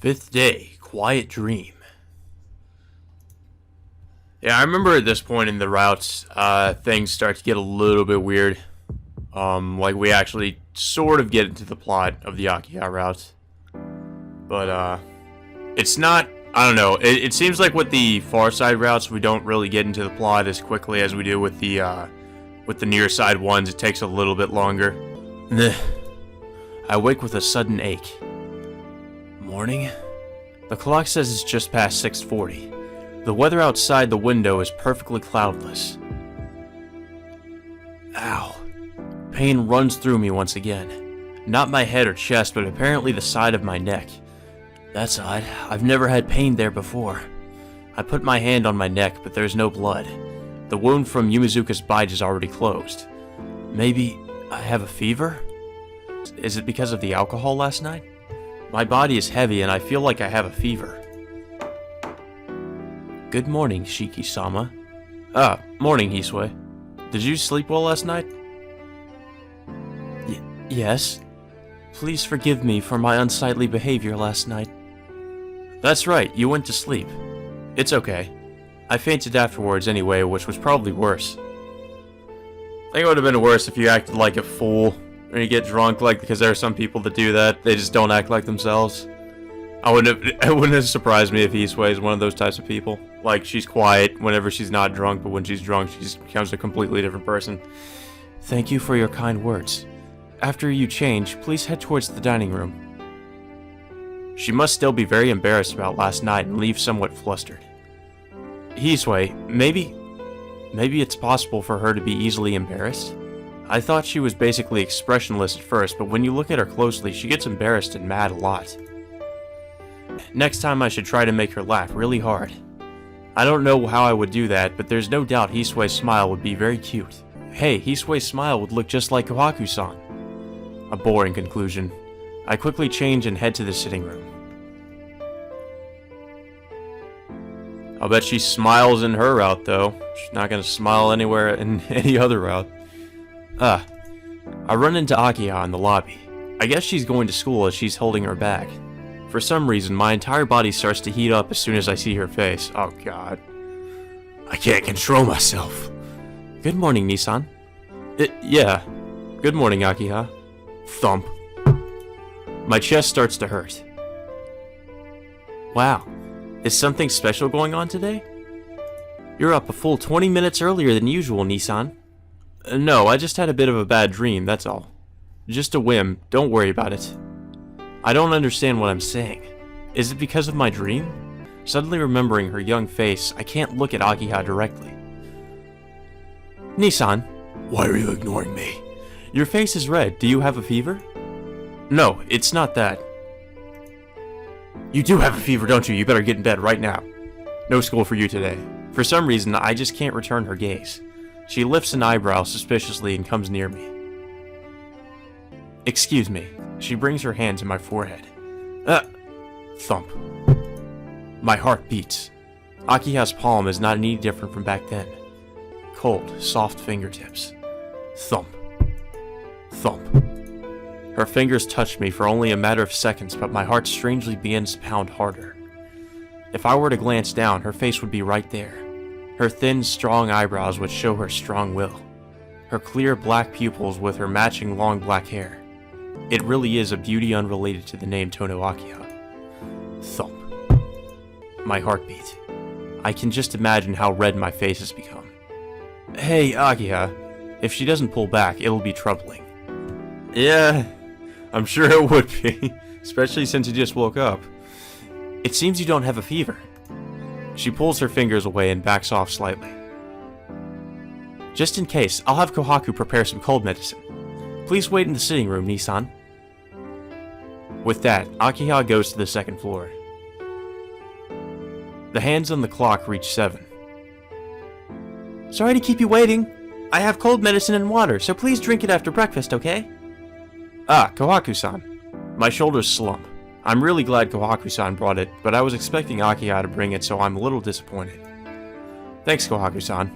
Fifth day, quiet dream. Yeah, I remember at this point in the routes, things start to get a little bit weird. Like we actually sort of get into the plot of the Akiha routes. But, it's not, I don't know, it seems like with the far side routes, we don't really get into the plot as quickly as we do with the near side ones. It takes a little bit longer. I wake with a sudden ache. Morning? The clock says it's just past 6:40. The weather outside the window is perfectly cloudless. Ow. Pain runs through me once again. Not my head or chest, but apparently the side of my neck. That's odd. I've never had pain there before. I put my hand on my neck, but there's no blood. The wound from Yumizuka's bite is already closed. Maybe I have a fever? Is it because of the alcohol last night? My body is heavy and I feel like I have a fever. Good morning, Shiki-sama. Morning, Hisui. Did you sleep well last night? Yes. Please forgive me for my unsightly behavior last night. That's right, you went to sleep. It's okay. I fainted afterwards anyway, which was probably worse. I think it would have been worse if you acted like a fool. Or you get drunk, like, because there are some people that do that. They just don't act like themselves. It wouldn't have surprised me if Hisui is one of those types of people. Like, she's quiet whenever she's not drunk, but when she's drunk, she becomes a completely different person. Thank you for your kind words. After you change, please head towards the dining room. She must still be very embarrassed about last night and leave somewhat flustered. Hisui, maybe it's possible for her to be easily embarrassed? I thought she was basically expressionless at first, but when you look at her closely, she gets embarrassed and mad a lot. Next time I should try to make her laugh really hard. I don't know how I would do that, but there's no doubt Hisui's smile would be very cute. Hey, Hisui's smile would look just like Kohaku-san. A boring conclusion. I quickly change and head to the sitting room. I'll bet she smiles in her route, though. She's not gonna smile anywhere in any other route. I run into Akiha in the lobby. I guess she's going to school as she's holding her bag. For some reason, my entire body starts to heat up as soon as I see her face. Oh god. I can't control myself. Good morning, Nissan. Yeah. Good morning, Akiha. Thump. My chest starts to hurt. Wow. Is something special going on today? You're up a full 20 minutes earlier than usual, Nissan. No, I just had a bit of a bad dream, that's all. Just a whim, don't worry about it. I don't understand what I'm saying. Is it because of my dream? Suddenly remembering her young face, I can't look at Akiha directly. Nissan, why are you ignoring me? Your face is red, do you have a fever? No, it's not that. You do have a fever, don't you? You better get in bed right now. No school for you today. For some reason, I just can't return her gaze. She lifts an eyebrow suspiciously and comes near me. Excuse me. She brings her hand to my forehead. Thump. My heart beats. Akiha's palm is not any different from back then. Cold, soft fingertips. Thump. Thump. Her fingers touch me for only a matter of seconds, but my heart strangely begins to pound harder. If I were to glance down, her face would be right there. Her thin, strong eyebrows would show her strong will. Her clear black pupils with her matching long black hair. It really is a beauty unrelated to the name Tono Akiha. Thump. My heartbeat. I can just imagine how red my face has become. Hey, Akiha. If she doesn't pull back, it'll be troubling. Yeah, I'm sure it would be. Especially since you just woke up. It seems you don't have a fever. She pulls her fingers away and backs off slightly. Just in case, I'll have Kohaku prepare some cold medicine. Please wait in the sitting room, Nissan. With that, Akiha goes to the second floor. The hands on the clock reach 7. Sorry to keep you waiting. I have cold medicine and water, so please drink it after breakfast, okay? Kohaku-san. My shoulders slump. I'm really glad Kohaku-san brought it, but I was expecting Akiha to bring it, so I'm a little disappointed. Thanks, Kohaku-san.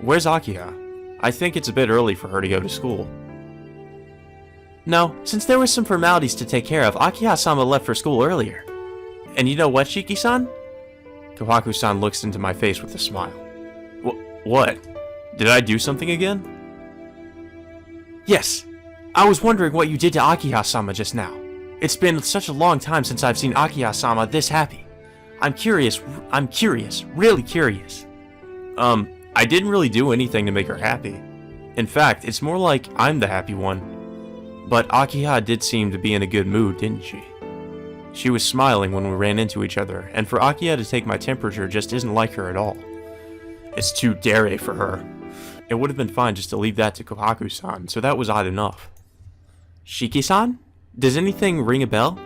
Where's Akiha? I think it's a bit early for her to go to school. No, since there were some formalities to take care of, Akiha-sama left for school earlier. And you know what, Shiki-san? Kohaku-san looks into my face with a smile. What? Did I do something again? Yes. I was wondering what you did to Akiha-sama just now. It's been such a long time since I've seen Akiha-sama this happy. I'm curious, really curious. I didn't really do anything to make her happy. In fact, it's more like I'm the happy one. But Akiha did seem to be in a good mood, didn't she? She was smiling when we ran into each other, and for Akiha to take my temperature just isn't like her at all. It's too dare for her. It would have been fine just to leave that to Kohaku-san, so that was odd enough. Shiki-san? Does anything ring a bell?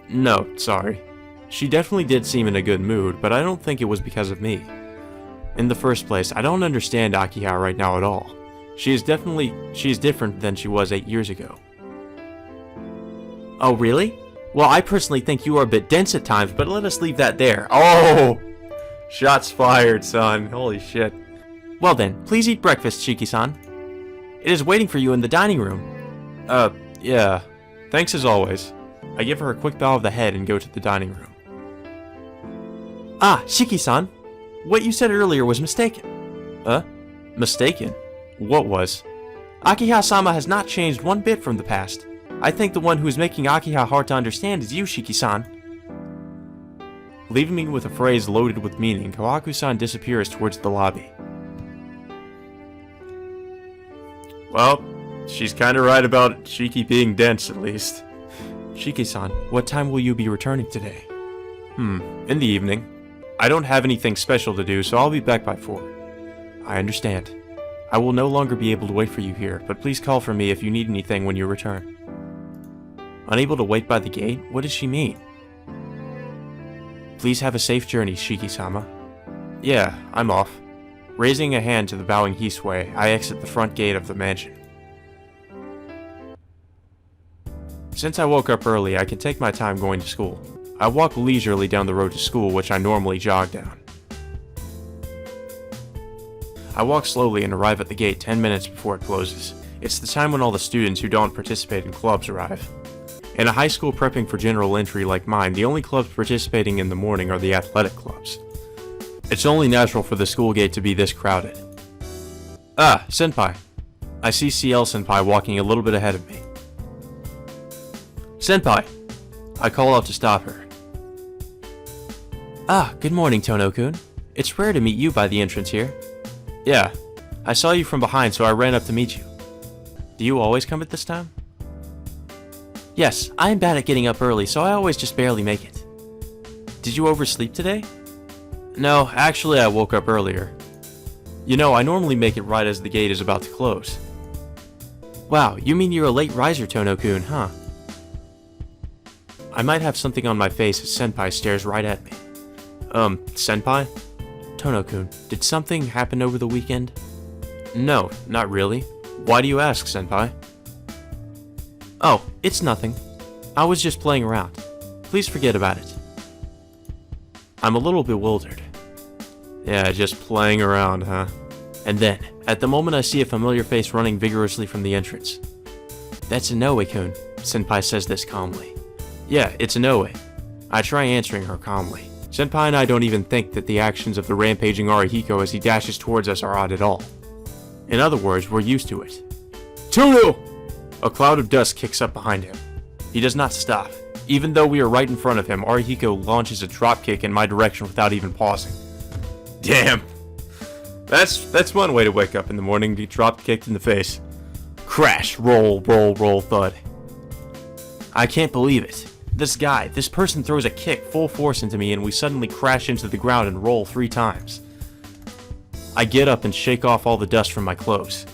No, sorry. She definitely did seem in a good mood, but I don't think it was because of me. In the first place, I don't understand Akiha right now at all. She is different than she was 8 years ago. Oh, really? Well, I personally think you are a bit dense at times, but let us leave that there. Oh! Shots fired, son. Holy shit. Well then, please eat breakfast, Shiki-san. It is waiting for you in the dining room. Yeah. Thanks as always. I give her a quick bow of the head and go to the dining room. Ah, Shiki-san. What you said earlier was mistaken. Mistaken? What was? Akiha-sama has not changed one bit from the past. I think the one who is making Akiha hard to understand is you, Shiki-san. Leaving me with a phrase loaded with meaning, Kohaku-san disappears towards the lobby. Well, she's kinda right about Shiki being dense, at least. Shiki-san, what time will you be returning today? In the evening. I don't have anything special to do, so I'll be back by 4. I understand. I will no longer be able to wait for you here, but please call for me if you need anything when you return. Unable to wait by the gate? What does she mean? Please have a safe journey, Shiki-sama. Yeah, I'm off. Raising a hand to the bowing Hisui, I exit the front gate of the mansion. Since I woke up early, I can take my time going to school. I walk leisurely down the road to school, which I normally jog down. I walk slowly and arrive at the gate 10 minutes before it closes. It's the time when all the students who don't participate in clubs arrive. In a high school prepping for general entry like mine, the only clubs participating in the morning are the athletic clubs. It's only natural for the school gate to be this crowded. Ah, Senpai. I see CL Senpai walking a little bit ahead of me. Senpai! I call out to stop her. Ah, good morning, Tono-kun. It's rare to meet you by the entrance here. Yeah, I saw you from behind, so I ran up to meet you. Do you always come at this time? Yes, I am bad at getting up early, so I always just barely make it. Did you oversleep today? No, actually I woke up earlier. You know, I normally make it right as the gate is about to close. Wow, you mean you're a late riser, Tono-kun, huh? I might have something on my face as Senpai stares right at me. Senpai? Tono-kun, did something happen over the weekend? No, not really. Why do you ask, Senpai? Oh, it's nothing. I was just playing around. Please forget about it. I'm a little bewildered. Yeah, just playing around, huh? And then, at the moment I see a familiar face running vigorously from the entrance. That's Inoue-kun, Senpai says this calmly. Yeah, it's Inoue. I try answering her calmly. Senpai and I don't even think that the actions of the rampaging Arihiko as he dashes towards us are odd at all. In other words, we're used to it. Tono! A cloud of dust kicks up behind him. He does not stop. Even though we are right in front of him, Arihiko launches a dropkick in my direction without even pausing. Damn. That's one way to wake up in the morning, be drop kicked in the face. Crash, roll, roll, roll, thud. I can't believe it. This person throws a kick full force into me and we suddenly crash into the ground and roll 3 times. I get up and shake off all the dust from my clothes.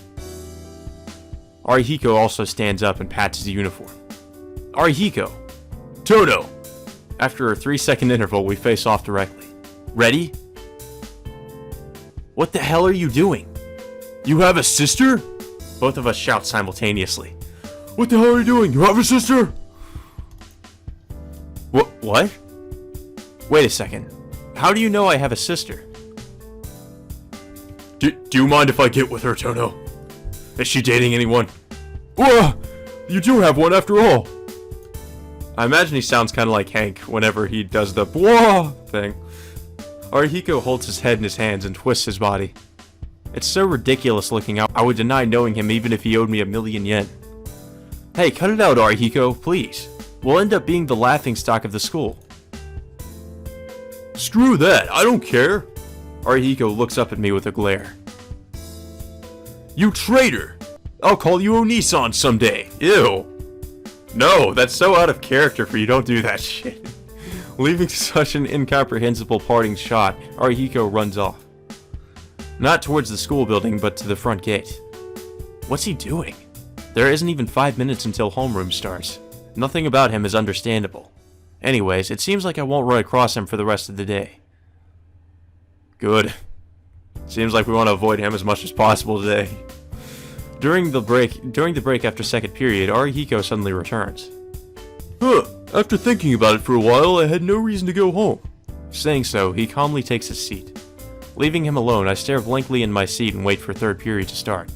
Arihiko also stands up and pats his uniform. Arihiko! Toto! After a 3-second interval, we face off directly. Ready? What the hell are you doing? You have a sister? Both of us shout simultaneously. What the hell are you doing? You have a sister? What? Wait a second. How do you know I have a sister? Do you mind if I get with her, Tono? Is she dating anyone? Whoa! You do have one after all! I imagine he sounds kind of like Hank whenever he does the whoa thing. Arihiko holds his head in his hands and twists his body. It's so ridiculous looking, I would deny knowing him even if he owed me 1,000,000 yen. Hey, cut it out, Arihiko, please. We'll end up being the laughingstock of the school. Screw that, I don't care. Arihiko looks up at me with a glare. You traitor! I'll call you Onisan someday. Ew. No, that's so out of character for you, don't do that shit. Leaving such an incomprehensible parting shot, Arihiko runs off. Not towards the school building, but to the front gate. What's he doing? There isn't even 5 minutes until homeroom starts. Nothing about him is understandable. Anyways, it seems like I won't run across him for the rest of the day. Good. Seems like we want to avoid him as much as possible today. During the break after second period, Arihiko suddenly returns. After thinking about it for a while, I had no reason to go home. Saying so, he calmly takes his seat. Leaving him alone, I stare blankly in my seat and wait for third period to start.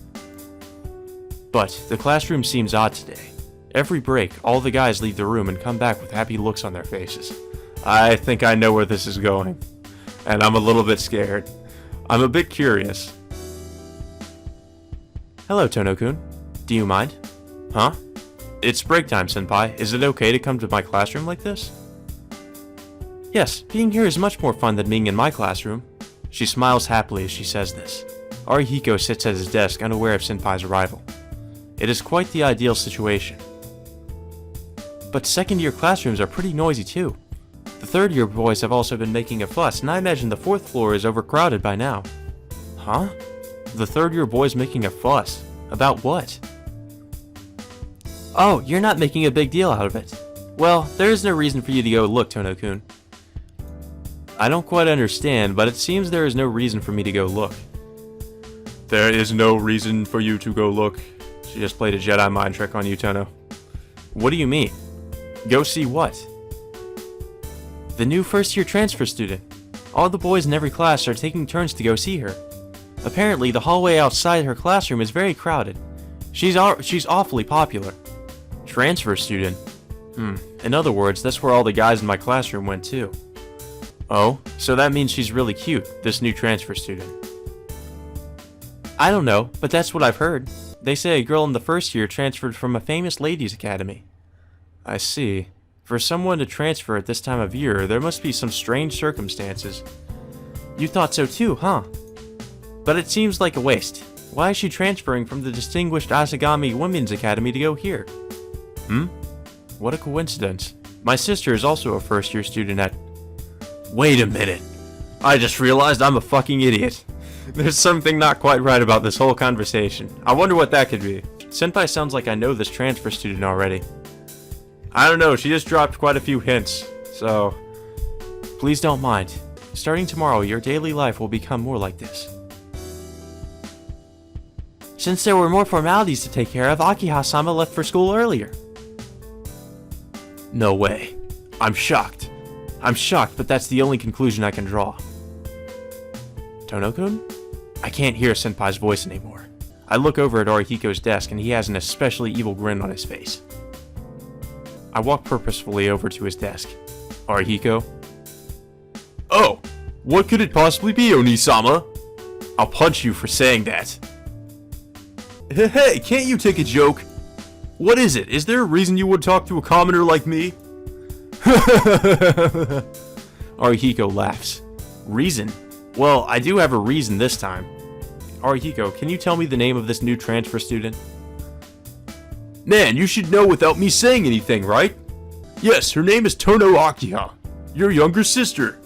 But the classroom seems odd today. Every break, all the guys leave the room and come back with happy looks on their faces. I think I know where this is going. And I'm a little bit scared. I'm a bit curious. Hello, Tono-kun. Do you mind? Huh? It's break time, senpai. Is it okay to come to my classroom like this? Yes, being here is much more fun than being in my classroom. She smiles happily as she says this. Arihiko sits at his desk unaware of senpai's arrival. It is quite the ideal situation. But second-year classrooms are pretty noisy too. The third-year boys have also been making a fuss, and I imagine the fourth floor is overcrowded by now. Huh? The third-year boys making a fuss? About what? Oh, you're not making a big deal out of it. Well, there is no reason for you to go look, Tono-kun. I don't quite understand, but it seems there is no reason for me to go look. There is no reason for you to go look. She just played a Jedi mind trick on you, Tono. What do you mean? Go see what? The new first-year transfer student. All the boys in every class are taking turns to go see her. Apparently, the hallway outside her classroom is very crowded. She's awfully popular. Transfer student? In other words, that's where all the guys in my classroom went too. Oh, so that means she's really cute, this new transfer student. I don't know, but that's what I've heard. They say a girl in the first year transferred from a famous ladies' academy. I see. For someone to transfer at this time of year, there must be some strange circumstances. You thought so too, huh? But it seems like a waste. Why is she transferring from the distinguished Asagami Women's Academy to go here? What a coincidence. My sister is also a first-year student at... Wait a minute. I just realized I'm a fucking idiot. There's something not quite right about this whole conversation. I wonder what that could be. Senpai sounds like I know this transfer student already. I don't know, she just dropped quite a few hints, so... Please don't mind. Starting tomorrow, your daily life will become more like this. Since there were more formalities to take care of, Akiha-sama left for school earlier. No way. I'm shocked. I'm shocked, but that's the only conclusion I can draw. Tono-kun? I can't hear Senpai's voice anymore. I look over at Arihiko's desk and he has an especially evil grin on his face. I walk purposefully over to his desk. Arihiko? Oh! What could it possibly be, Oni-sama? I'll punch you for saying that. Hey, can't you take a joke? What is it? Is there a reason you would talk to a commoner like me? Arihiko laughs. Reason? Well, I do have a reason this time. Arihiko, can you tell me the name of this new transfer student? Man, you should know without me saying anything, right? Yes, her name is Tono Akiha, your younger sister.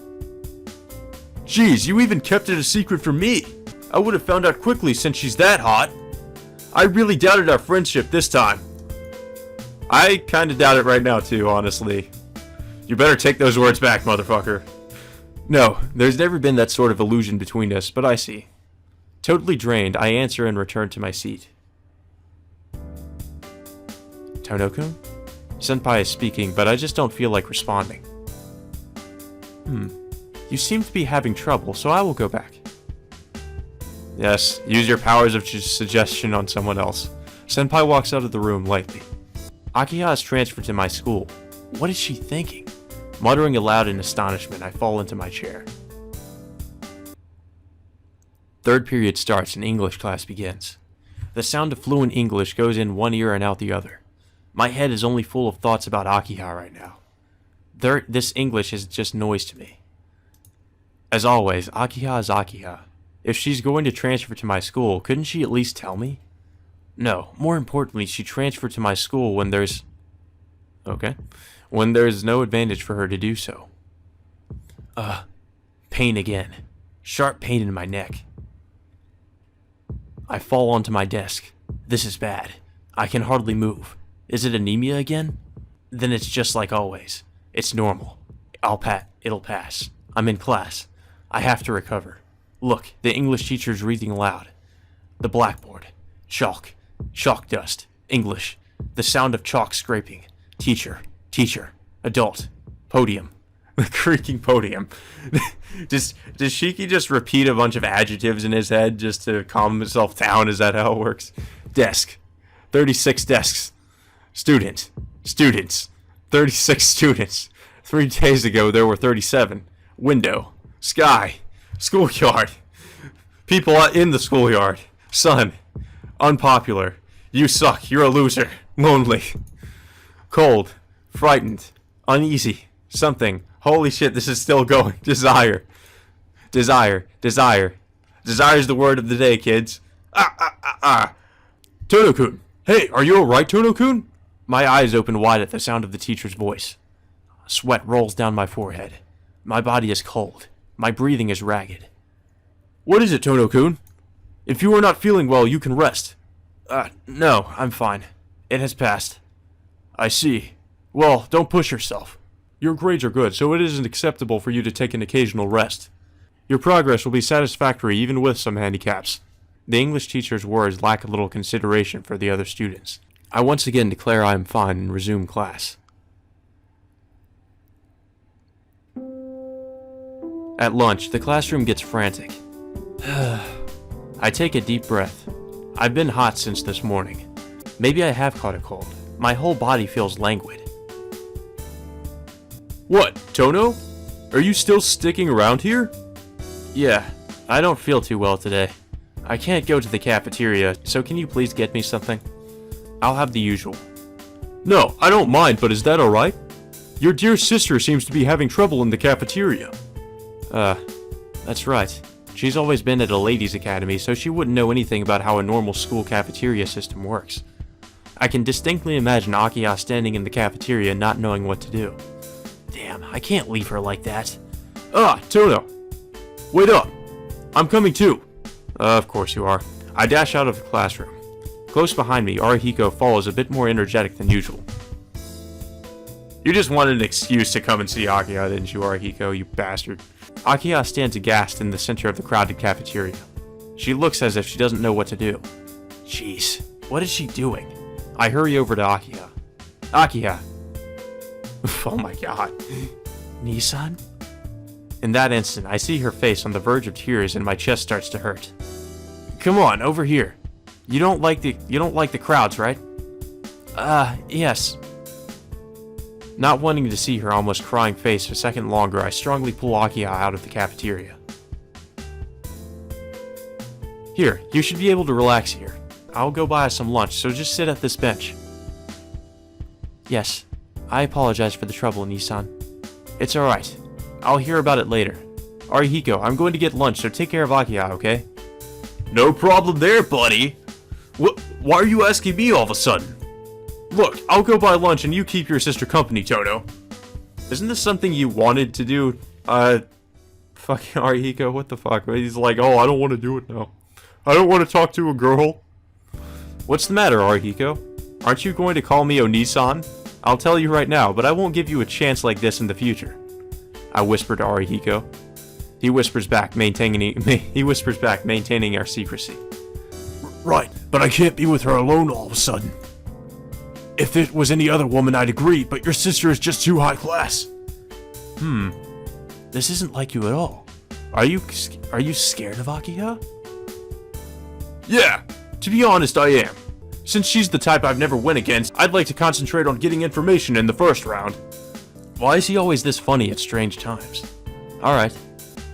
Jeez, you even kept it a secret from me. I would have found out quickly since she's that hot. I really doubted our friendship this time. I kinda doubt it right now too, honestly. You better take those words back, motherfucker. No, there's never been that sort of illusion between us, but I see. Totally drained, I answer and return to my seat. Tono-kun? Senpai is speaking, but I just don't feel like responding. You seem to be having trouble, so I will go back. Yes, use your powers of suggestion on someone else. Senpai walks out of the room lightly. Akiha is transferred to my school. What is she thinking? Muttering aloud in astonishment, I fall into my chair. Third period starts and English class begins. The sound of fluent English goes in one ear and out the other. My head is only full of thoughts about Akiha right now. This English is just noise to me. As always, Akiha is Akiha. If she's going to transfer to my school, couldn't she at least tell me? No, more importantly, she transferred to my school when there's no advantage for her to do so. Pain again. Sharp pain in my neck. I fall onto my desk. This is bad. I can hardly move. Is it anemia again? Then it's just like always. It's normal. It'll pass. I'm in class. I have to recover. Look, the English teacher's reading aloud. The blackboard. Chalk. Chalk dust. English. The sound of chalk scraping. Teacher. Adult. Podium. The creaking podium. Does Shiki just repeat a bunch of adjectives in his head just to calm himself down? Is that how it works? Desk. 36 desks. Students. 36 students. 3 days ago there were 37. Window. Sky. Schoolyard. People in the schoolyard. Sun. Unpopular. You suck. You're a loser. Lonely. Cold. Frightened. Uneasy. Something. Holy shit, this is still going. Desire. Desire is the word of the day, kids. Tono-kun. Hey, are you alright, Tono-kun? My eyes open wide at the sound of the teacher's voice. Sweat rolls down my forehead. My body is cold. My breathing is ragged. What is it, Tono-kun? If you are not feeling well, you can rest. No, I'm fine. It has passed. I see. Well, don't push yourself. Your grades are good, so it isn't acceptable for you to take an occasional rest. Your progress will be satisfactory even with some handicaps. The English teacher's words lack a little consideration for the other students. I once again declare I am fine and resume class. At lunch, the classroom gets frantic. I take a deep breath. I've been hot since this morning. Maybe I have caught a cold. My whole body feels languid. What, Tono? Are you still sticking around here? Yeah, I don't feel too well today. I can't go to the cafeteria, so can you please get me something? I'll have the usual. No, I don't mind, but is that alright? Your dear sister seems to be having trouble in the cafeteria. That's right. She's always been at a ladies' academy, so she wouldn't know anything about how a normal school cafeteria system works. I can distinctly imagine Akiha standing in the cafeteria not knowing what to do. Damn, I can't leave her like that. Tono! Wait up! I'm coming too! Of course you are. I dash out of the classroom. Close behind me, Arihiko follows a bit more energetic than usual. You just wanted an excuse to come and see Akiha, didn't you, Arihiko, you bastard? Akiha stands aghast in the center of the crowded cafeteria. She looks as if she doesn't know what to do. Jeez, what is she doing? I hurry over to Akiha. Akiha! Oh my god. Nissan? In that instant, I see her face on the verge of tears and my chest starts to hurt. Come on, over here. You don't like the crowds, right? Yes. Not wanting to see her almost crying face a second longer, I strongly pull Akiha out of the cafeteria. Here, you should be able to relax here. I'll go buy us some lunch, so just sit at this bench. Yes, I apologize for the trouble, Nissan. It's alright. I'll hear about it later. Arihiko, I'm going to get lunch, so take care of Akiha, okay? No problem there, buddy. Why are you asking me all of a sudden? Look, I'll go buy lunch and you keep your sister company, Tono. Isn't this something you wanted to do? Fucking Arihiko, what the fuck? He's like, oh, I don't want to do it now. I don't want to talk to a girl. What's the matter, Arihiko? Aren't you going to call me Onisan? I'll tell you right now, but I won't give you a chance like this in the future. I whisper to Arihiko. He whispers back, maintaining our secrecy. Right, but I can't be with her alone all of a sudden. If it was any other woman, I'd agree, but your sister is just too high class. This isn't like you at all. Are you scared of Akiha? Yeah, to be honest, I am. Since she's the type I've never went against, I'd like to concentrate on getting information in the first round. Why is he always this funny at strange times? Alright,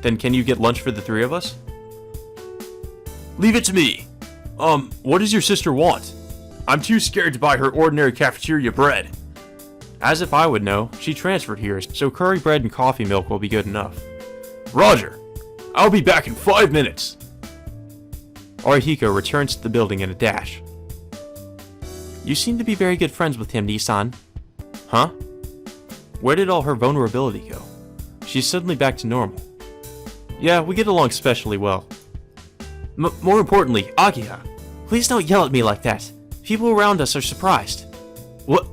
then can you get lunch for the three of us? Leave it to me! What does your sister want? I'm too scared to buy her ordinary cafeteria bread. As if I would know, she transferred here, so curry bread and coffee milk will be good enough. Roger! I'll be back in 5 minutes! Arihiko returns to the building in a dash. You seem to be very good friends with him, Nissan. Huh? Where did all her vulnerability go? She's suddenly back to normal. Yeah, we get along especially well. More importantly, Akiha, please don't yell at me like that. People around us are surprised. What?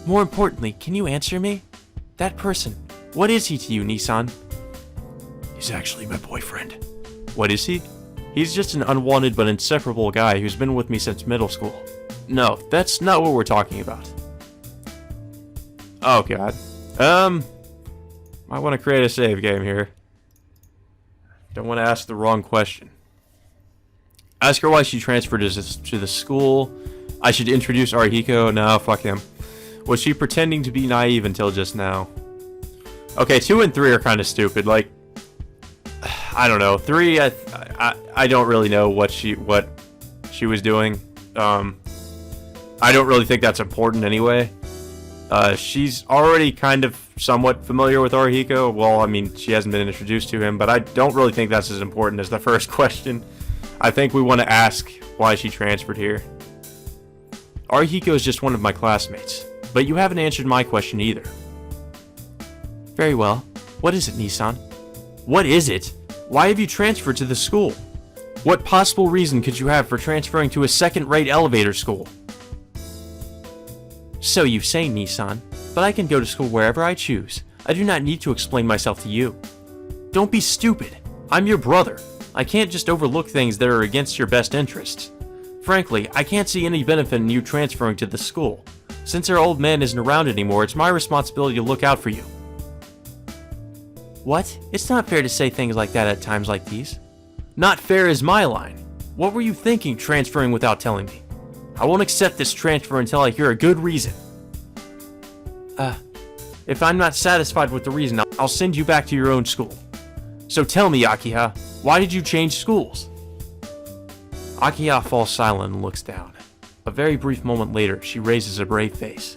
More importantly, can you answer me? That person, what is he to you, Nissan? He's actually my boyfriend. What is he? He's just an unwanted but inseparable guy who's been with me since middle school. No, that's not what we're talking about. Oh god. I want to create a save game here. Don't want to ask the wrong question. Ask her why she transferred to the school. I should introduce Arihiko. No, fuck him. Was she pretending to be naive until just now? Okay, 2 and 3 are kind of stupid. Like, I don't know. 3, I don't really know what she was doing. I don't really think that's important anyway. She's already kind of somewhat familiar with Arihiko. Well, I mean, she hasn't been introduced to him, but I don't really think that's as important as the first question. I think we want to ask why she transferred here. Arihiko is just one of my classmates, but you haven't answered my question either. Very well. What is it, Nissan? What is it? Why have you transferred to the school? What possible reason could you have for transferring to a second-rate elevator school? So you say, Nissan, but I can go to school wherever I choose. I do not need to explain myself to you. Don't be stupid. I'm your brother. I can't just overlook things that are against your best interests. Frankly, I can't see any benefit in you transferring to the school. Since our old man isn't around anymore, it's my responsibility to look out for you. What? It's not fair to say things like that at times like these. Not fair is my line. What were you thinking transferring without telling me? I won't accept this transfer until I hear a good reason. If I'm not satisfied with the reason, I'll send you back to your own school. So tell me, Akiha, why did you change schools? Akiha falls silent and looks down. A very brief moment later, she raises a brave face.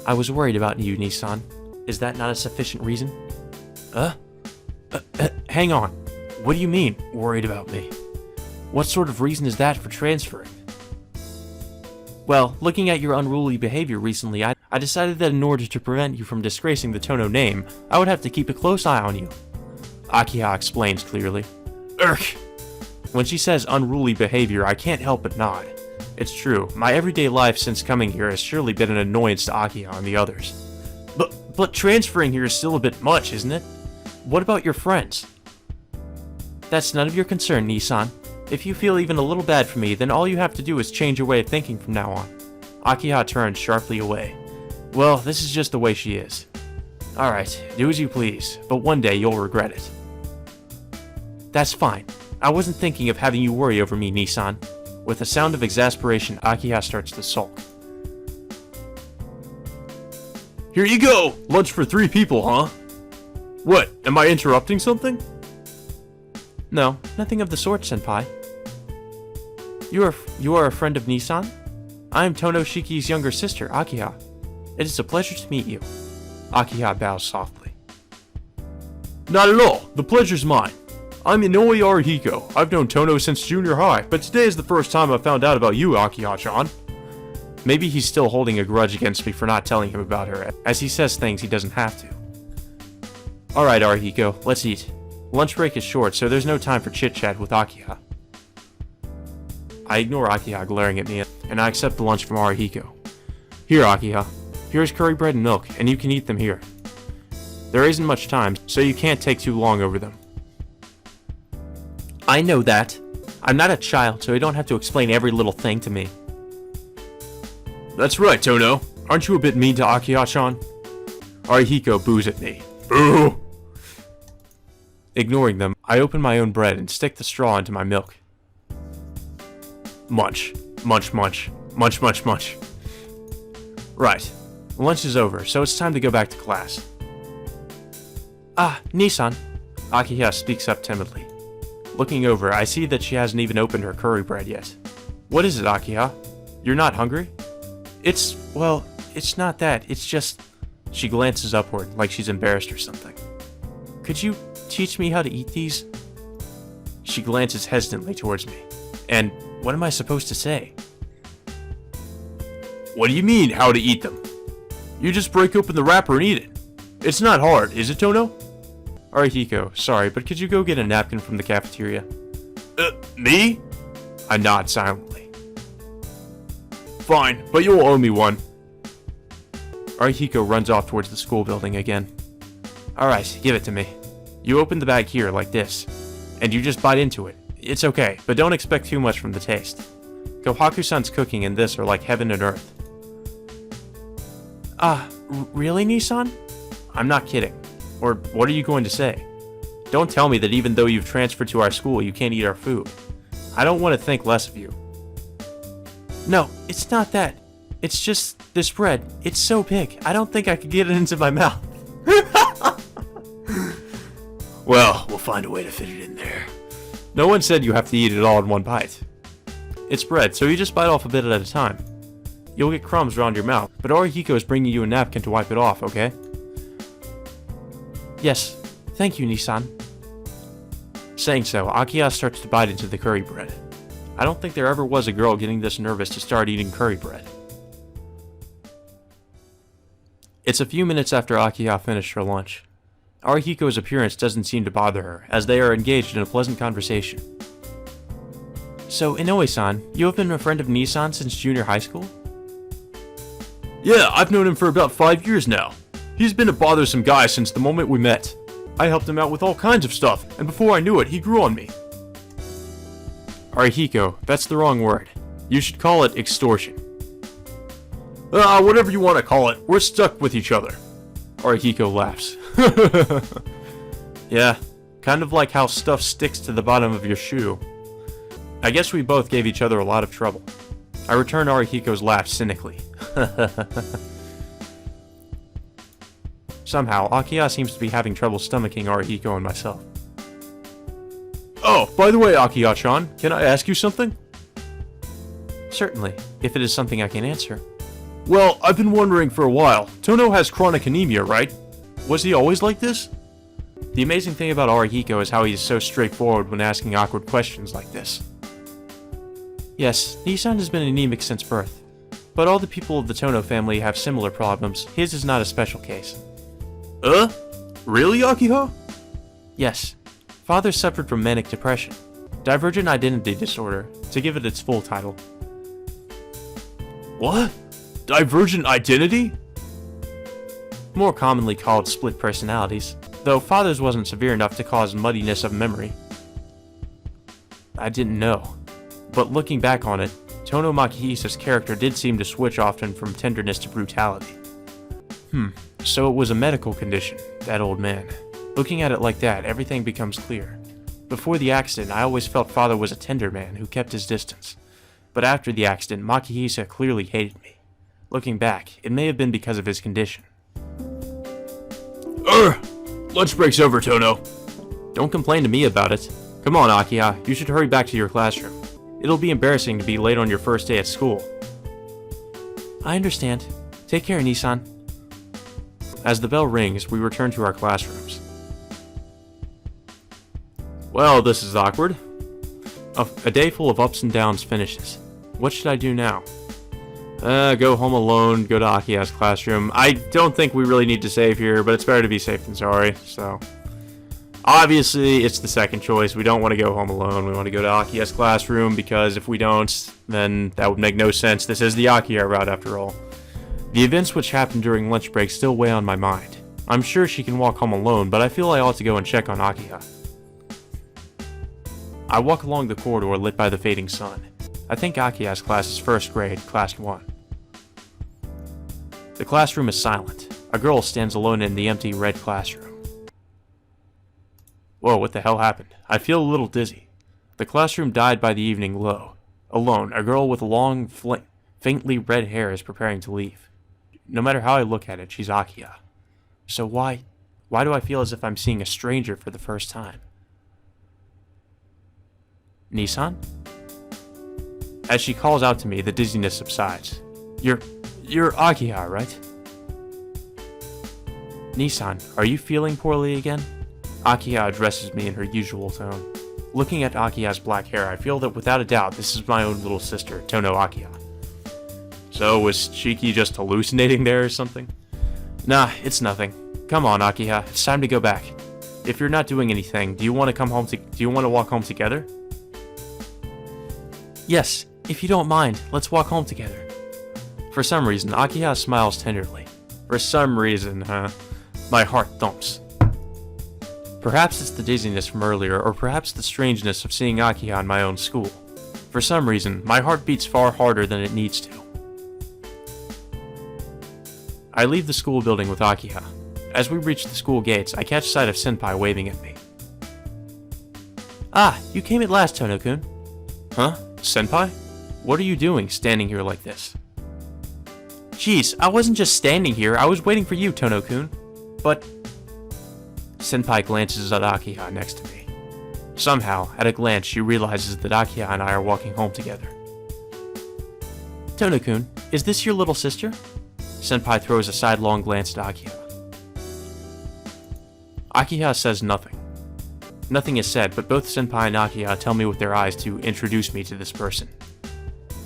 I was worried about you, Nissan. Is that not a sufficient reason? Hang on. What do you mean, worried about me? What sort of reason is that for transferring? Well, looking at your unruly behavior recently, I decided that in order to prevent you from disgracing the Tono name, I would have to keep a close eye on you. Akiha explains clearly. Urgh! When she says unruly behavior, I can't help but nod. It's true, my everyday life since coming here has surely been an annoyance to Akiha and the others. But transferring here is still a bit much, isn't it? What about your friends? That's none of your concern, Nissan. If you feel even a little bad for me, then all you have to do is change your way of thinking from now on. Akiha turns sharply away. Well, this is just the way she is. Alright, do as you please, but one day you'll regret it. That's fine. I wasn't thinking of having you worry over me, Nissan. With a sound of exasperation, Akiha starts to sulk. Here you go! Lunch for 3 people, huh? What, am I interrupting something? No, nothing of the sort, Senpai. You are a friend of Nissan? I am Tonoshiki's younger sister, Akiha. It is a pleasure to meet you. Akiha bows softly. Not at all. The pleasure's mine. I'm Inoue Arihiko. I've known Tono since junior high, but today is the first time I've found out about you, Akiha-chan. Maybe he's still holding a grudge against me for not telling him about her, as he says things he doesn't have to. Alright, Arihiko, let's eat. Lunch break is short, so there's no time for chit-chat with Akiha. I ignore Akiha glaring at me, and I accept the lunch from Arihiko. Here, Akiha. Here's curry bread and milk, and you can eat them here. There isn't much time, so you can't take too long over them. I know that. I'm not a child, so you don't have to explain every little thing to me. That's right, Tono. Aren't you a bit mean to Akiha-chan? Arihiko boos at me. Boo! Ignoring them, I open my own bread and stick the straw into my milk. Munch. Munch, munch. Munch, munch, munch. Right. Lunch is over, so it's time to go back to class. Ah, Nissan. Akiha speaks up timidly. Looking over, I see that she hasn't even opened her curry bread yet. What is it, Akiha? You're not hungry? Well, it's not that. It's just... She glances upward, like she's embarrassed or something. Could you teach me how to eat these? She glances hesitantly towards me. And what am I supposed to say? What do you mean, how to eat them? You just break open the wrapper and eat it. It's not hard, is it, Tono? Arihiko, sorry, but could you go get a napkin from the cafeteria? Me? I nod silently. Fine, but you'll owe me one. Arihiko runs off towards the school building again. Alright, give it to me. You open the bag here, like this. And you just bite into it. It's okay, but don't expect too much from the taste. Kohaku-san's cooking and this are like heaven and earth. Really, Nissan? I'm not kidding. Or what are you going to say? Don't tell me that even though you've transferred to our school, you can't eat our food. I don't want to think less of you. No, it's not that. It's just this bread. It's so big, I don't think I could get it into my mouth. Well, we'll find a way to fit it in there. No one said you have to eat it all in one bite. It's bread, so you just bite off a bit at a time. You'll get crumbs around your mouth, but Arihiko is bringing you a napkin to wipe it off, okay? Yes, thank you, Nissan. Saying so, Akiha starts to bite into the curry bread. I don't think there ever was a girl getting this nervous to start eating curry bread. It's a few minutes after Akiha finished her lunch. Arihiko's appearance doesn't seem to bother her, as they are engaged in a pleasant conversation. So, Inoue-san, you have been a friend of Nissan since junior high school? Yeah, I've known him for about 5 years now. He's been a bothersome guy since the moment we met. I helped him out with all kinds of stuff, and before I knew it, he grew on me. Arihiko, that's the wrong word. You should call it extortion. Whatever you want to call it, we're stuck with each other. Arihiko laughs. Yeah, kind of like how stuff sticks to the bottom of your shoe. I guess we both gave each other a lot of trouble. I return Arihiko's laugh cynically. Somehow, Akiha seems to be having trouble stomaching Arihiko and myself. Oh, by the way, Akiha-chan, can I ask you something? Certainly, if it is something I can answer. Well, I've been wondering for a while. Tono has chronic anemia, right? Was he always like this? The amazing thing about Arihiko is how he is so straightforward when asking awkward questions like this. Yes, Nissan has been anemic since birth. But all the people of the Tono family have similar problems. His is not a special case. Really, Akiha? Yes. Father suffered from manic depression, divergent identity disorder, to give it its full title. What? Divergent identity? More commonly called split personalities, though Father's wasn't severe enough to cause muddiness of memory. I didn't know, but looking back on it, Tono Makihisa's character did seem to switch often from tenderness to brutality. So it was a medical condition, that old man. Looking at it like that, everything becomes clear. Before the accident, I always felt Father was a tender man who kept his distance. But after the accident, Makihisa clearly hated me. Looking back, it may have been because of his condition. Lunch break's over, Tono. Don't complain to me about it. Come on, Akiha, you should hurry back to your classroom. It'll be embarrassing to be late on your first day at school. I understand. Take care, Nissan. As the bell rings, we return to our classrooms. Well, this is awkward. A day full of ups and downs finishes. What should I do now? Go home alone, go to Akiha's classroom. I don't think we really need to save here, but it's better to be safe than sorry, so... Obviously, it's the second choice. We don't want to go home alone. We want to go to Akiha's classroom, because if we don't, then that would make no sense. This is the Akiha route, after all. The events which happened during lunch break still weigh on my mind. I'm sure she can walk home alone, but I feel I ought to go and check on Akiha. I walk along the corridor lit by the fading sun. I think Akiha's class is first grade, class 1. The classroom is silent. A girl stands alone in the empty red classroom. Whoa, what the hell happened? I feel a little dizzy. The classroom died by the evening low. Alone, a girl with long, faintly red hair is preparing to leave. no matter how I look at it, she's Akiha. So why do I feel as if I'm seeing a stranger for the first time? Nissan? As she calls out to me, the dizziness subsides. You're Akiha, right? Nissan, are you feeling poorly again? Akiha addresses me in her usual tone. Looking at Akiha's black hair, I feel that without a doubt, this is my own little sister, Tono Akiha. So, was Shiki just hallucinating there or something? Nah, it's nothing. Come on, Akiha, it's time to go back. If you're not doing anything, do you want to walk home together? Yes, if you don't mind, let's walk home together. For some reason, Akiha smiles tenderly. For some reason, huh? My heart thumps. Perhaps it's the dizziness from earlier, or perhaps the strangeness of seeing Akiha in my own school. For some reason, my heart beats far harder than it needs to. I leave the school building with Akiha. As we reach the school gates, I catch sight of Senpai waving at me. Ah, you came at last, Tono-kun. Huh? Senpai? What are you doing, standing here like this? Jeez, I wasn't just standing here, I was waiting for you, Tono-kun. But... Senpai glances at Akiha next to me. Somehow, at a glance, she realizes that Akiha and I are walking home together. Tono-kun, is this your little sister? Senpai throws a sidelong glance at Akiha. Akiha says nothing. Nothing is said, but both Senpai and Akiha tell me with their eyes to introduce me to this person.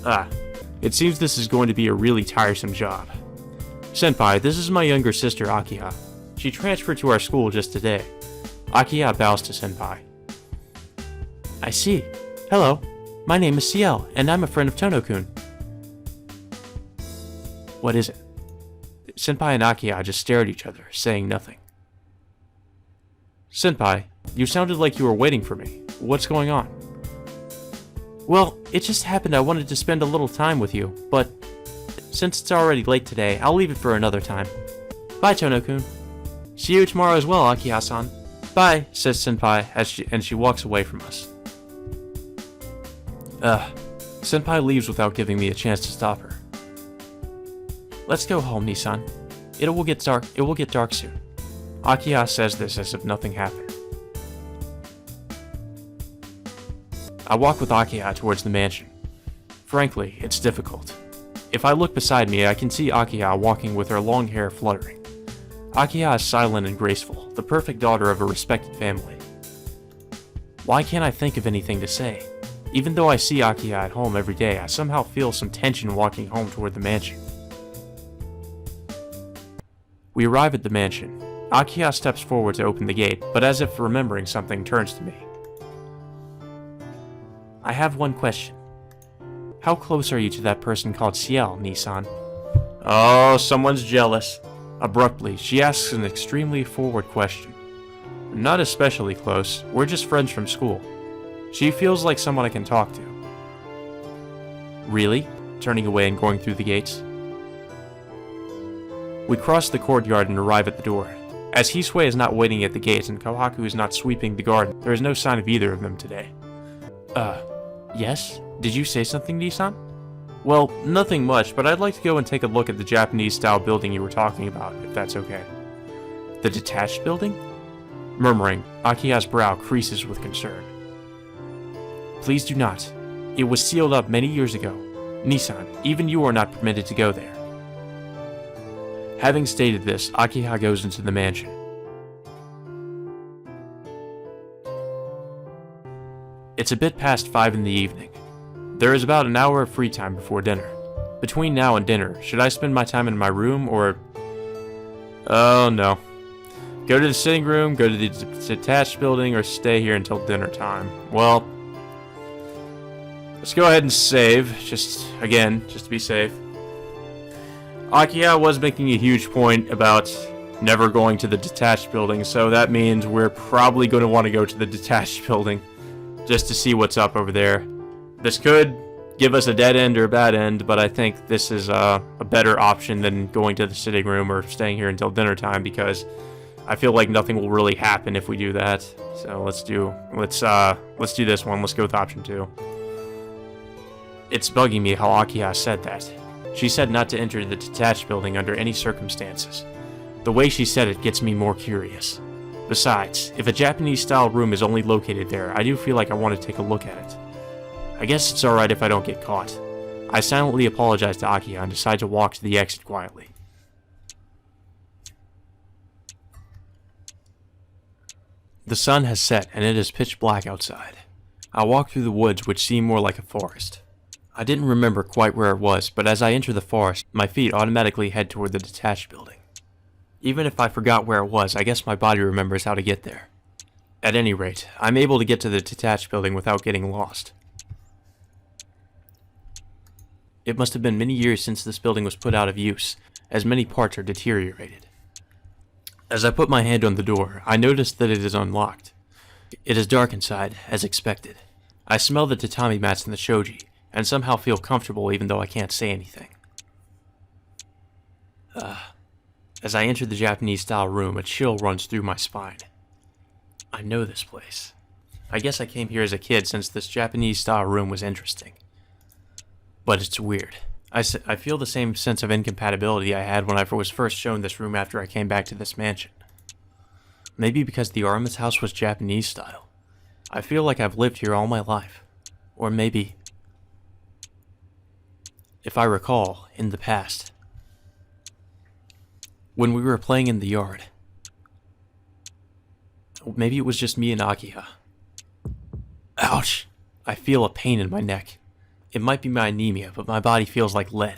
Ah, it seems this is going to be a really tiresome job. Senpai, this is my younger sister Akiha. She transferred to our school just today. Akiha bows to Senpai. I see. Hello, my name is Ciel, and I'm a friend of Tono-kun. What is it? Senpai and Akiha just stare at each other, saying nothing. Senpai, you sounded like you were waiting for me. What's going on? Well, it just happened I wanted to spend a little time with you, but since it's already late today, I'll leave it for another time. Bye, Tono-kun. See you tomorrow as well, Akiha-san. Bye, says Senpai and she walks away from us. Senpai leaves without giving me a chance to stop her. Let's go home, Nissan. It will get dark soon. Akiha says this as if nothing happened. I walk with Akiha towards the mansion. Frankly, it's difficult. If I look beside me, I can see Akiha walking with her long hair fluttering. Akiha is silent and graceful, the perfect daughter of a respected family. Why can't I think of anything to say? Even though I see Akiha at home every day, I somehow feel some tension walking home toward the mansion. We arrive at the mansion. Akiha steps forward to open the gate, but as if remembering something, turns to me. I have one question. How close are you to that person called Ciel, Nissan? Oh, someone's jealous. Abruptly, she asks an extremely forward question. Not especially close, we're just friends from school. She feels like someone I can talk to. Really? Turning away and going through the gates. We cross the courtyard and arrive at the door. As Hisue is not waiting at the gates and Kohaku is not sweeping the garden, there is no sign of either of them today. Yes? Did you say something, Nissan? Well, nothing much, but I'd like to go and take a look at the Japanese-style building you were talking about, if that's okay. The detached building? Murmuring, Akiha's brow creases with concern. Please do not. It was sealed up many years ago. Nissan, even you are not permitted to go there. Having stated this, Akiha goes into the mansion. It's a bit past 5 in the evening. There is about an hour of free time before dinner. Between now and dinner, should I spend my time in my room or... Oh no. Go to the sitting room, go to the detached building, or stay here until dinner time. Well, let's go ahead and save, just to be safe. Akiha was making a huge point about never going to the detached building, so that means we're probably going to want to go to the detached building just to see what's up over there. This could give us a dead end or a bad end, but I think this is a better option than going to the sitting room or staying here until dinner time, because I feel like nothing will really happen if we do that. So let's do this one. Let's go with option 2. It's bugging me how Akiha said that. She said not to enter the detached building under any circumstances. The way she said it gets me more curious. Besides, if a Japanese-style room is only located there, I do feel like I want to take a look at it. I guess it's alright if I don't get caught. I silently apologize to Akiha and decide to walk to the exit quietly. The sun has set and it is pitch black outside. I walk through the woods which seem more like a forest. I didn't remember quite where it was, but as I enter the forest, my feet automatically head toward the detached building. Even if I forgot where it was, I guess my body remembers how to get there. At any rate, I'm able to get to the detached building without getting lost. It must have been many years since this building was put out of use, as many parts are deteriorated. As I put my hand on the door, I notice that it is unlocked. It is dark inside, as expected. I smell the tatami mats and the shoji, and somehow feel comfortable even though I can't say anything. As I enter the Japanese-style room, a chill runs through my spine. I know this place. I guess I came here as a kid since this Japanese-style room was interesting. But it's weird. I feel the same sense of incompatibility I had when I was first shown this room after I came back to this mansion. Maybe because the Arma's house was Japanese-style. I feel like I've lived here all my life. Or maybe, if I recall, in the past, when we were playing in the yard. Maybe it was just me and Akiha. Ouch! I feel a pain in my neck. It might be my anemia, but my body feels like lead.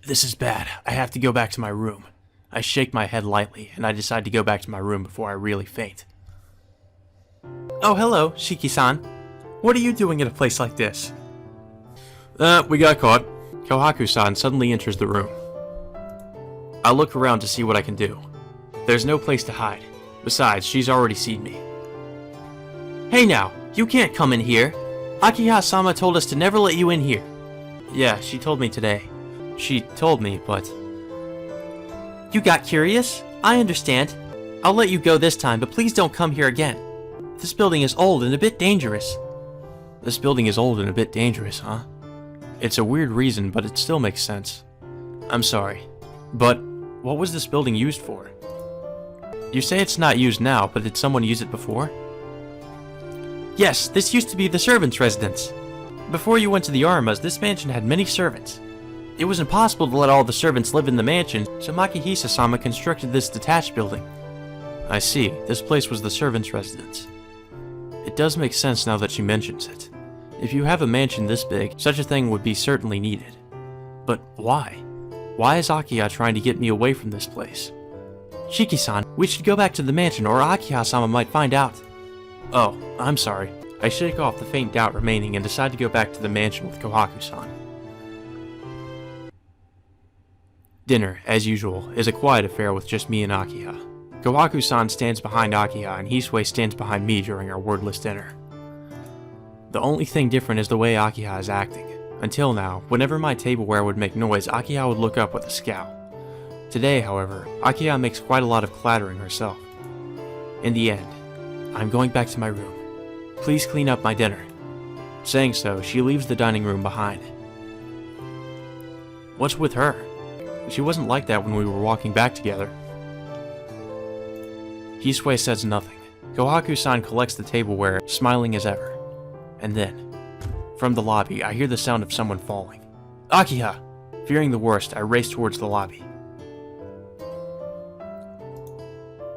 This is bad. I have to go back to my room. I shake my head lightly, and I decide to go back to my room before I really faint. Oh, hello, Shiki-san. What are you doing at a place like this? We got caught. Kohaku-san suddenly enters the room. I look around to see what I can do. There's no place to hide. Besides, she's already seen me. Hey now, you can't come in here. Akiha-sama told us to never let you in here. Yeah, she told me today. She told me, but... You got curious? I understand. I'll let you go this time, but please don't come here again. This building is old and a bit dangerous. This building is old and a bit dangerous, huh? It's a weird reason, but it still makes sense. I'm sorry, but what was this building used for? You say it's not used now, but did someone use it before? Yes, this used to be the servants' residence. Before you went to the Armas, this mansion had many servants. It was impossible to let all the servants live in the mansion, so Makihisa-sama constructed this detached building. I see, this place was the servants' residence. It does make sense now that she mentions it. If you have a mansion this big, such a thing would be certainly needed. But why? Why is Akiha trying to get me away from this place? Shiki-san, we should go back to the mansion or Akiha-sama might find out. Oh, I'm sorry. I shake off the faint doubt remaining and decide to go back to the mansion with Kohaku-san. Dinner, as usual, is a quiet affair with just me and Akiha. Kohaku-san stands behind Akiha and Hisui stands behind me during our wordless dinner. The only thing different is the way Akiha is acting. Until now, whenever my tableware would make noise, Akiha would look up with a scowl. Today, however, Akiha makes quite a lot of clattering herself. In the end, I'm going back to my room. Please clean up my dinner. Saying so, she leaves the dining room behind. What's with her? She wasn't like that when we were walking back together. Hisui says nothing. Kohaku-san collects the tableware, smiling as ever. And then, from the lobby, I hear the sound of someone falling. Akiha! Fearing the worst, I race towards the lobby.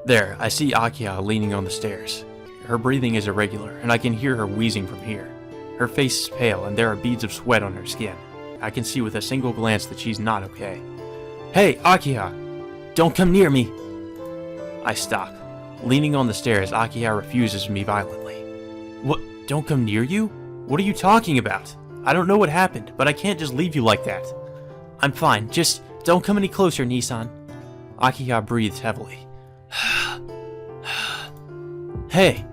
There, I see Akiha leaning on the stairs. Her breathing is irregular, and I can hear her wheezing from here. Her face is pale, and there are beads of sweat on her skin. I can see with a single glance that she's not okay. Hey, Akiha! Don't come near me! I stop. Leaning on the stairs, Akiha refuses me violently. What? Don't come near you? What are you talking about? I don't know what happened, but I can't just leave you like that. I'm fine, just don't come any closer, Nissan. Akiha breathes heavily. Hey!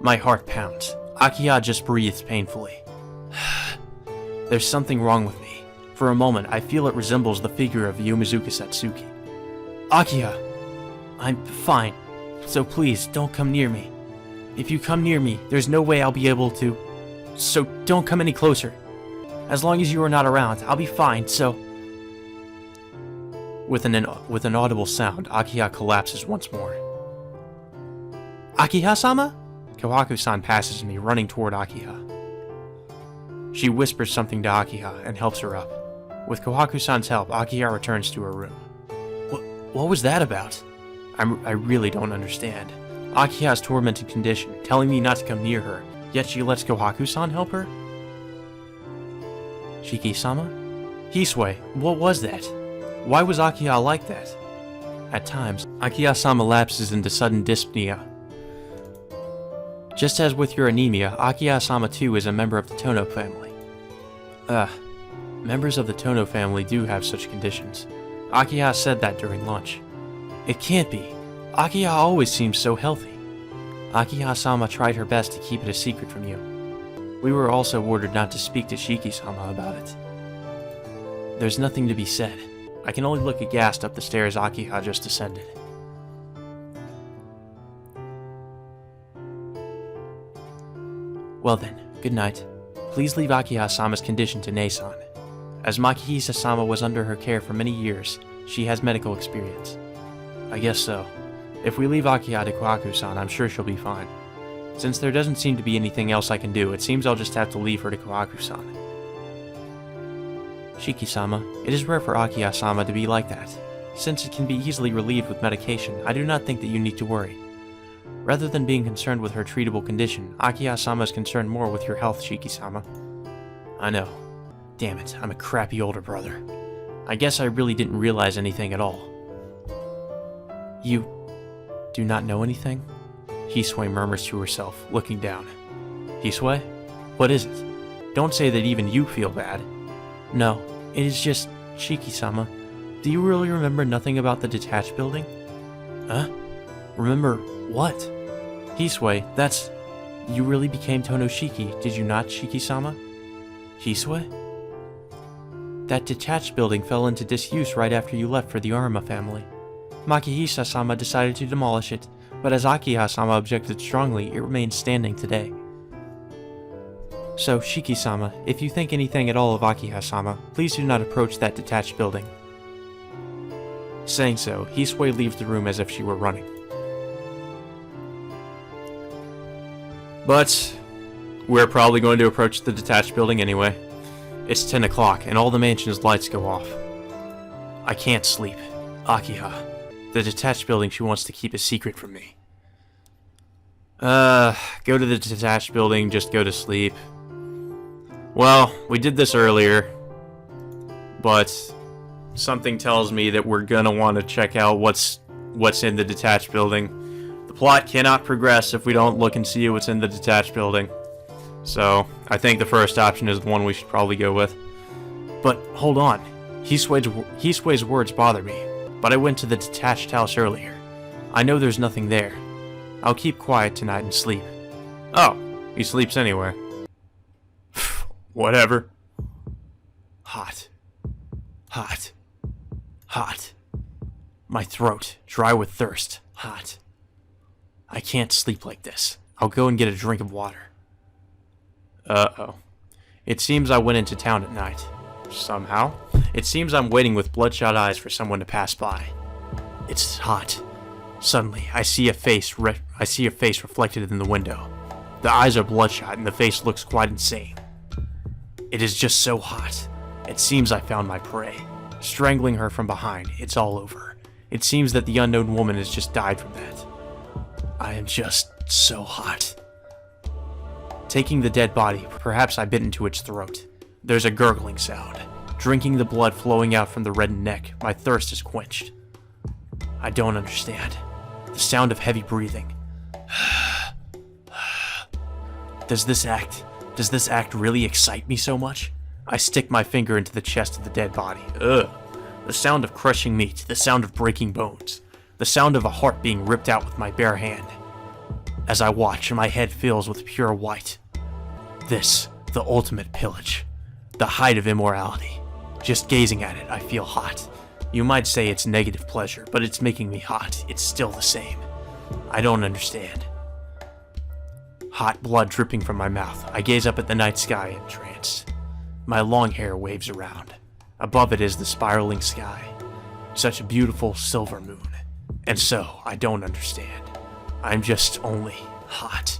My heart pounds. Akiha just breathes painfully. There's something wrong with me. For a moment, I feel it resembles the figure of Yomizuka Satsuki. Akiha! I'm fine, so please don't come near me. If you come near me, there's no way I'll be able to... So don't come any closer. As long as you are not around, I'll be fine, so... With an audible sound, Akiha collapses once more. Akiha-sama? Kohaku-san passes me, running toward Akiha. She whispers something to Akiha and helps her up. With Kohaku-san's help, Akiha returns to her room. What was that about? I really don't understand. Akiha's tormented condition, telling me not to come near her, yet she lets Kohaku-san help her? Shiki-sama? Hisui, what was that? Why was Akiha like that? At times, Akiha-sama lapses into sudden dyspnea. Just as with your anemia, Akiha-sama too is a member of the Tono family. Members of the Tono family do have such conditions. Akiha said that during lunch. It can't be. Akiha always seems so healthy. Akiha-sama tried her best to keep it a secret from you. We were also ordered not to speak to Shiki-sama about it. There's nothing to be said. I can only look aghast up the stairs Akiha just descended. Well then, good night. Please leave Akiha-sama's condition to Ne-san. As Makihisa-sama was under her care for many years, she has medical experience. I guess so. If we leave Akiha to Kohaku-san, I'm sure she'll be fine. Since there doesn't seem to be anything else I can do, it seems I'll just have to leave her to Kohaku-san. Shiki-sama, it is rare for Akiha-sama to be like that. Since it can be easily relieved with medication, I do not think that you need to worry. Rather than being concerned with her treatable condition, Akiha-sama is concerned more with your health, Shiki-sama. I know. Damn it, I'm a crappy older brother. I guess I really didn't realize anything at all. You do not know anything? Hisui murmurs to herself, looking down. Hisui? What is it? Don't say that even you feel bad. No, it is just... Shiki-sama, do you really remember nothing about the detached building? Huh? Remember what? Hisui, that's... You really became Tonoshiki, did you not, Shiki-sama? Hisui? That detached building fell into disuse right after you left for the Arima family. Makihisa-sama decided to demolish it, but as Akiha-sama objected strongly, it remains standing today. So, Shiki-sama, if you think anything at all of Akiha-sama, please do not approach that detached building. Saying so, Hisui leaves the room as if she were running. But we're probably going to approach the detached building anyway. It's 10 o'clock, and all the mansion's lights go off. I can't sleep. Akiha. The detached building she wants to keep a secret from me. Go to the detached building, just go to sleep. Well, we did this earlier, but something tells me that we're gonna want to check out what's in the detached building. The plot cannot progress if we don't look and see what's in the detached building. So, I think the first option is the one we should probably go with. But, hold on. Hisui's words bother me, but I went to the detached house earlier. I know there's nothing there. I'll keep quiet tonight and sleep. Oh, he sleeps anywhere. Whatever. Hot. Hot. Hot. My throat, dry with thirst. Hot. I can't sleep like this. I'll go and get a drink of water. Uh-oh. It seems I went into town at night. Somehow. It seems I'm waiting with bloodshot eyes for someone to pass by. It's hot. Suddenly, I see a face reflected in the window. The eyes are bloodshot and the face looks quite insane. It is just so hot. It seems I found my prey. Strangling her from behind, it's all over. It seems that the unknown woman has just died from that. I am just so hot. Taking the dead body, perhaps I bit into its throat. There's a gurgling sound. Drinking the blood flowing out from the reddened neck, my thirst is quenched. I don't understand. The sound of heavy breathing. Does this act really excite me so much? I stick my finger into the chest of the dead body. Ugh. The sound of crushing meat, the sound of breaking bones, the sound of a heart being ripped out with my bare hand. As I watch, my head fills with pure white. This, the ultimate pillage. The height of immorality. Just gazing at it, I feel hot. You might say it's negative pleasure, but it's making me hot. It's still the same. I don't understand. Hot blood dripping from my mouth, I gaze up at the night sky entranced. My long hair waves around. Above it is the spiraling sky. Such a beautiful silver moon. And so, I don't understand. I'm just only hot.